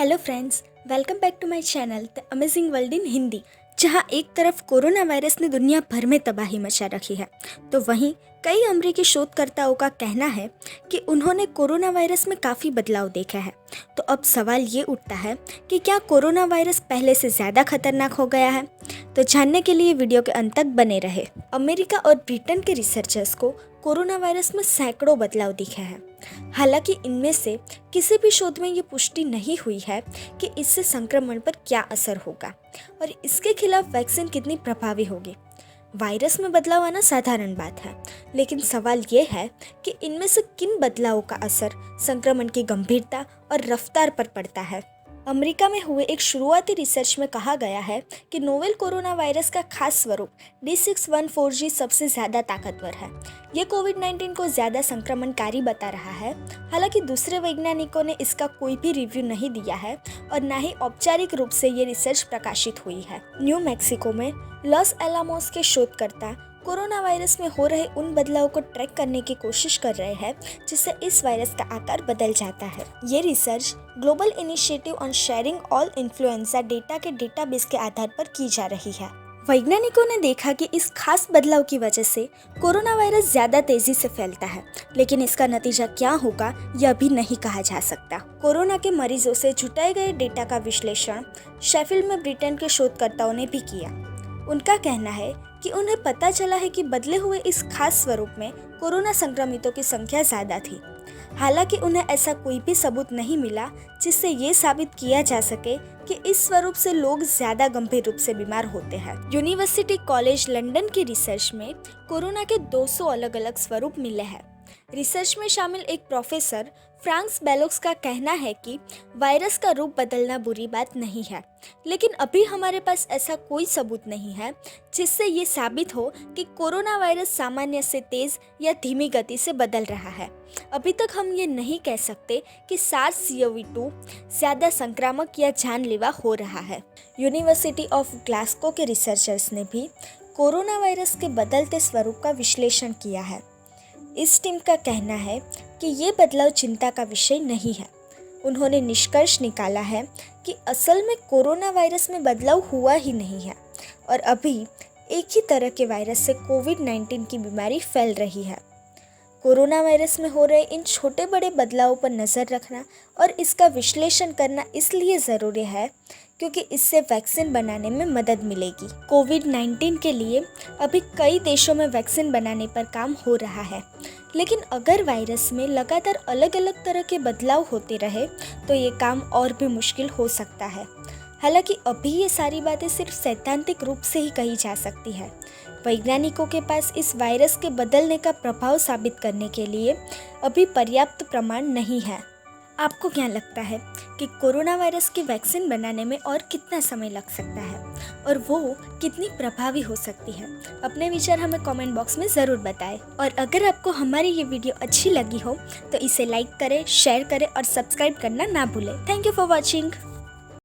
Hello friends, welcome back to my channel the amazing world in Hindi. जहां एक तरफ corona virus ने दुनिया भर में तबाही मचा रखी है, तो वहीं कई अमेरिकी शोधकर्ताओं का कहना है कि उन्होंने कोरोना वायरस में काफ़ी बदलाव देखा है। तो अब सवाल ये उठता है कि क्या कोरोना वायरस पहले से ज़्यादा खतरनाक हो गया है? तो जानने के लिए वीडियो के अंत तक बने रहे। अमेरिका और ब्रिटेन के रिसर्चर्स को कोरोना वायरस में सैकड़ों बदलाव दिखे हैं। हालांकि इनमें से किसी भी शोध में ये पुष्टि नहीं हुई है कि इससे संक्रमण पर क्या असर होगा और इसके खिलाफ वैक्सीन कितनी प्रभावी होगी। वायरस में बदलाव आना साधारण बात है, लेकिन सवाल ये है कि इनमें से किन बदलावों का असर संक्रमण की गंभीरता और रफ्तार पर पड़ता है। अमेरिका में हुए एक शुरुआती रिसर्च में कहा गया है कि नोवेल कोरोना वायरस का खास स्वरूप D614G सबसे ज़्यादा ताकतवर है। ये कोविड-19 को ज़्यादा संक्रमणकारी बता रहा है। हालांकि दूसरे वैज्ञानिकों ने इसका कोई भी रिव्यू नहीं दिया है और न ही औपचारिक रूप से ये रिसर्च प्रकाशित हुई है। न्यू मैक्सिको में लॉस एलामोस के शोधकर्ता कोरोना वायरस में हो रहे उन बदलावों को ट्रैक करने की कोशिश कर रहे हैं जिससे इस वायरस का आकार बदल जाता है। ये research global initiative on sharing all influenza data के डेटाबेस के आधार पर की जा रही है। वैज्ञानिकों ने देखा कि इस खास बदलाव की वजह से कोरोना वायरस ज़्यादा तेजी से फैलता है, लेकिन इसका नतीजा क्या होगा यह भी नहीं कहा जा सकता। कोरोना के मरीजों से जुटाए गए डेटा का विश्लेषण शेफील्ड में ब्रिटेन के शोधकर्ताओं ने भी किया। उनका कहना है कि उन्हें पता चला है कि बदले हुए इस खास स्वरूप में कोरोना संक्रमितों की संख्या ज़्यादा थी। हालांकि उन्हें ऐसा कोई भी सबूत नहीं मिला जिससे ये साबित किया जा सके कि इस स्वरूप से लोग ज़्यादा गंभीर रूप से बीमार होते हैं। यूनिवर्सिटी कॉलेज लंदन की रिसर्च में कोरोना के 200 अलग अलग स्वरूप मिले हैं। रिसर्च में शामिल एक प्रोफेसर फ्रांक्स बेलोक्स का कहना है कि वायरस का रूप बदलना बुरी बात नहीं है, लेकिन अभी हमारे पास ऐसा कोई सबूत नहीं है जिससे ये साबित हो कि कोरोना वायरस सामान्य से तेज या धीमी गति से बदल रहा है। अभी तक हम ये नहीं कह सकते कि SARS-CoV-2 ज़्यादा संक्रामक या जानलेवा हो रहा है। यूनिवर्सिटी ऑफ ग्लासगो के रिसर्चर्स ने भी कोरोना वायरस के बदलते स्वरूप का विश्लेषण किया है। इस टीम का कहना है कि ये बदलाव चिंता का विषय नहीं है। उन्होंने निष्कर्ष निकाला है कि असल में कोरोना वायरस में बदलाव हुआ ही नहीं है और अभी एक ही तरह के वायरस से कोविड-19 की बीमारी फैल रही है। कोरोना वायरस में हो रहे इन छोटे बड़े बदलावों पर नज़र रखना और इसका विश्लेषण करना इसलिए ज़रूरी है क्योंकि इससे वैक्सीन बनाने में मदद मिलेगी। कोविड-19 के लिए अभी कई देशों में वैक्सीन बनाने पर काम हो रहा है, लेकिन अगर वायरस में लगातार अलग अलग तरह के बदलाव होते रहे तो ये काम और भी मुश्किल हो सकता है। हालांकि अभी ये सारी बातें सिर्फ सैद्धांतिक रूप से ही कही जा सकती है। वैज्ञानिकों के पास इस वायरस के बदलने का प्रभाव साबित करने के लिए अभी पर्याप्त प्रमाण नहीं है। आपको क्या लगता है कि कोरोना वायरस की वैक्सीन बनाने में और कितना समय लग सकता है और वो कितनी प्रभावी हो सकती है? अपने विचार हमें कमेंट बॉक्स में ज़रूर बताएं। और अगर आपको हमारी ये वीडियो अच्छी लगी हो तो इसे लाइक करें, शेयर करें और सब्सक्राइब करना ना भूलें। Thank you for watching.